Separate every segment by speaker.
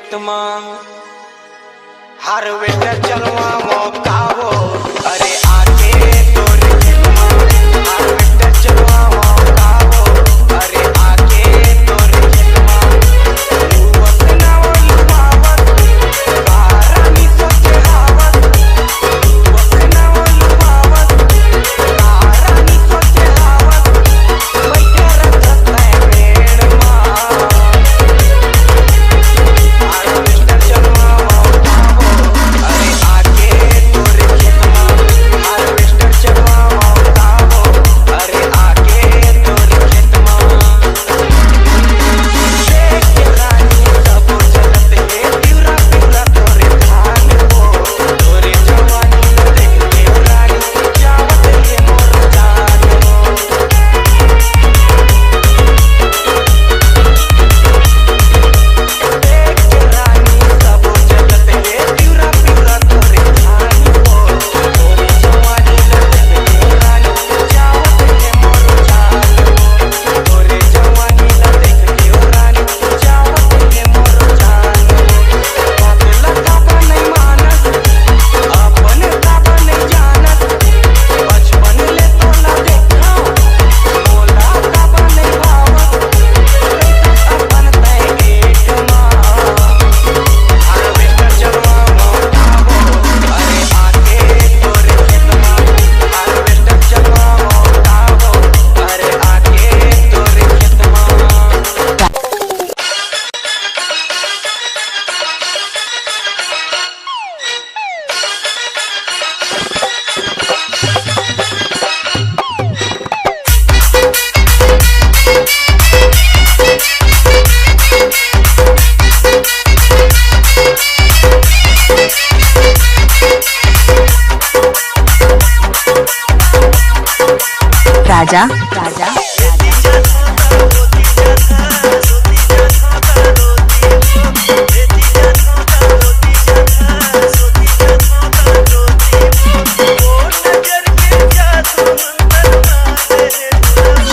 Speaker 1: खेत में हार्वेस्टर चलवा मौका हो अरे आके तोर खेत में हार्वेस्टर चलवा मौका हो अरे आके तोर खेत में तू अपना लुभावत बारानी सोचे आवत तू अपना लुभावत बारानी सोचे आवत बैठे रखत है पेड़ में हार्वेस्टर चलवा मौका हो अरे आके तोर खेत में हार्वेस्टर चलवा मौका हो अरे आके तोर खेत में देख रानी सब चलत है पिउरा पिउरा तोरे धान हो तोरे जवानी देख के रानी जावत है मोर जान हो देख रानी सब चलत है पिउरा पिउरा तोरे धान हो तोरे जवानी देख के रानी जावत है मोर जान हो तोरे जवानी देख के रानी जावत है मोर जान हो बात लगा नहीं मानस अपन ताब नहीं जानत बचपन ले तोला देखा मोला ताब नहीं भावत अपन तय गेट में हार्वेस्टर चलवा मौका हो अरे आके तोर खेत में हार्वेस्टर चलवा मौका हो अरे आके तोर खेत में
Speaker 2: राजा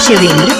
Speaker 2: Shivendra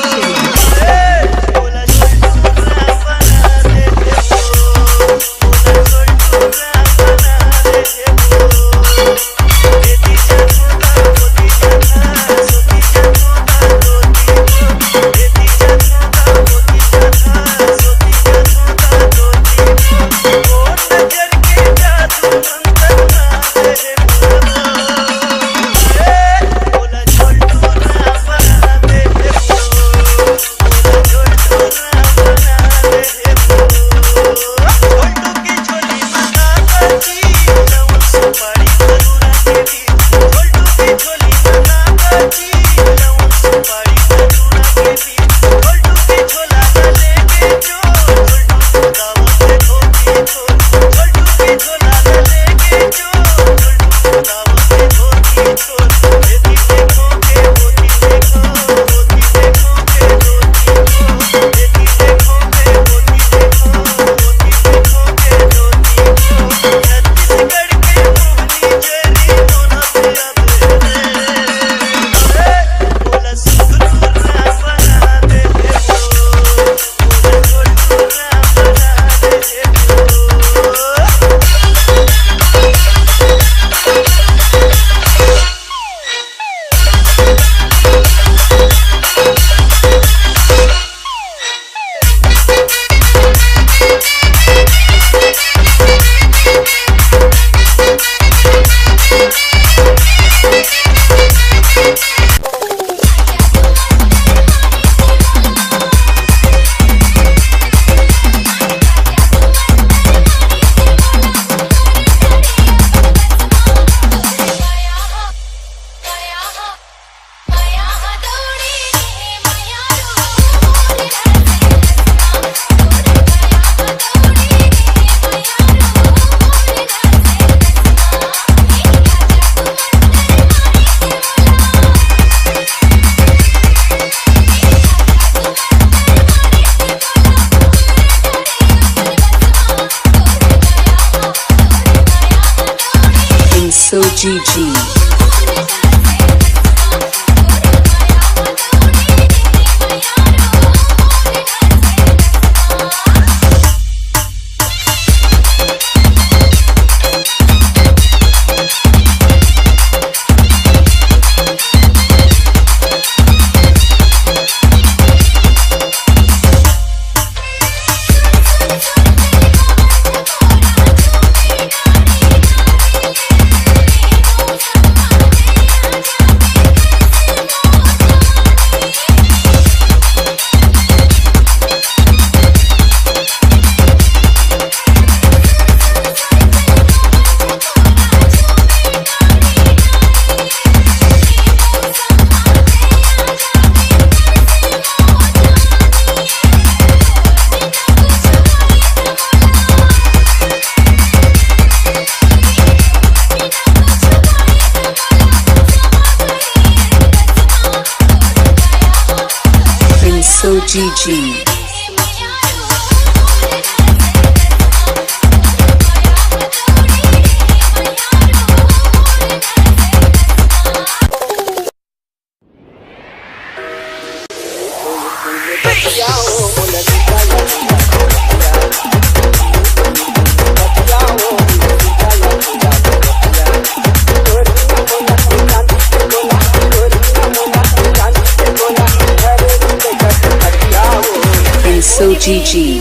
Speaker 2: Prince GG.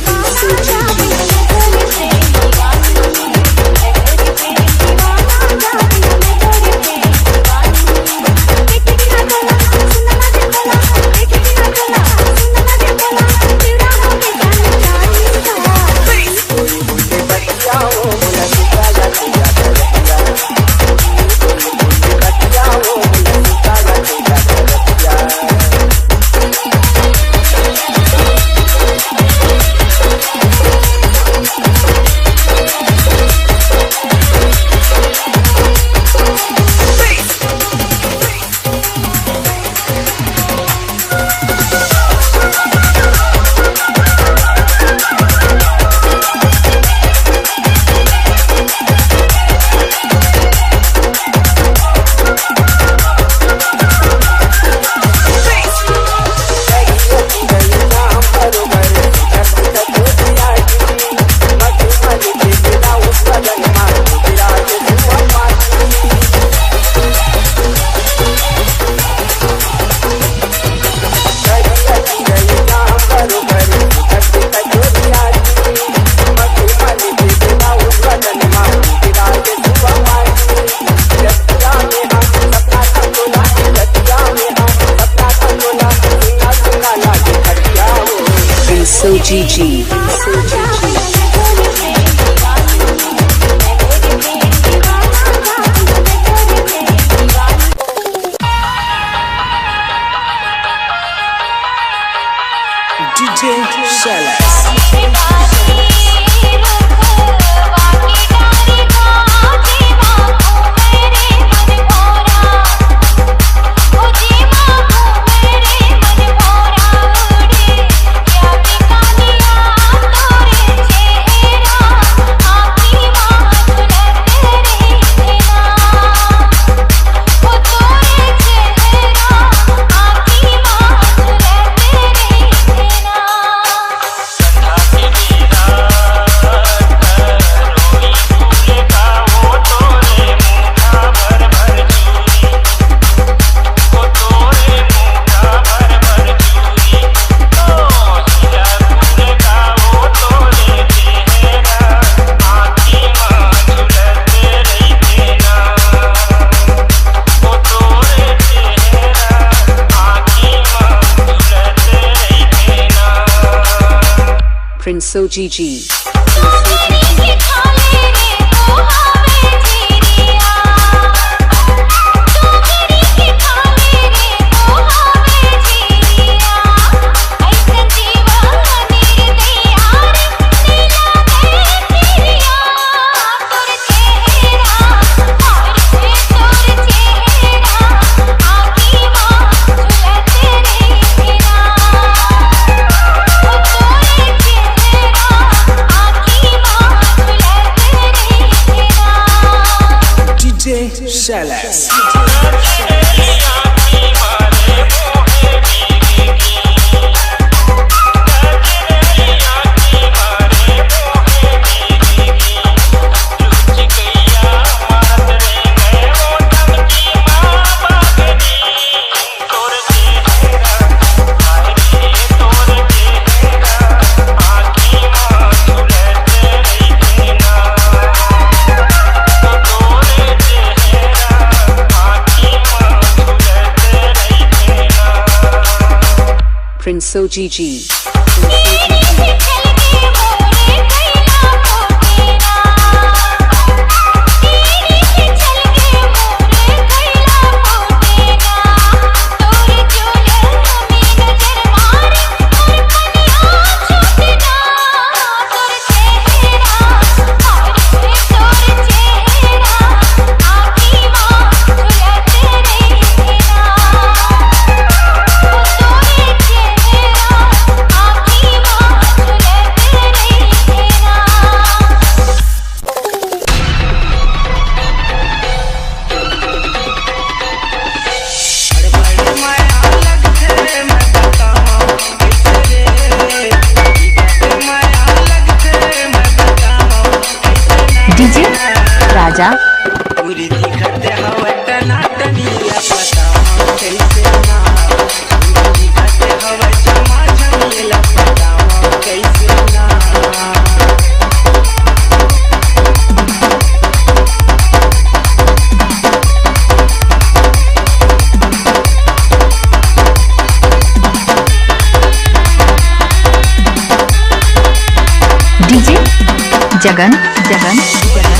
Speaker 2: GG. DJ Shellas. Prince GG. Shellas. Prince GG. DJ Raja.
Speaker 1: पूरी दिखत हवे टनाटनिया पता कैसे ना पूरी दिखत हवे चमा चमेला पता
Speaker 3: जगन जगन जगन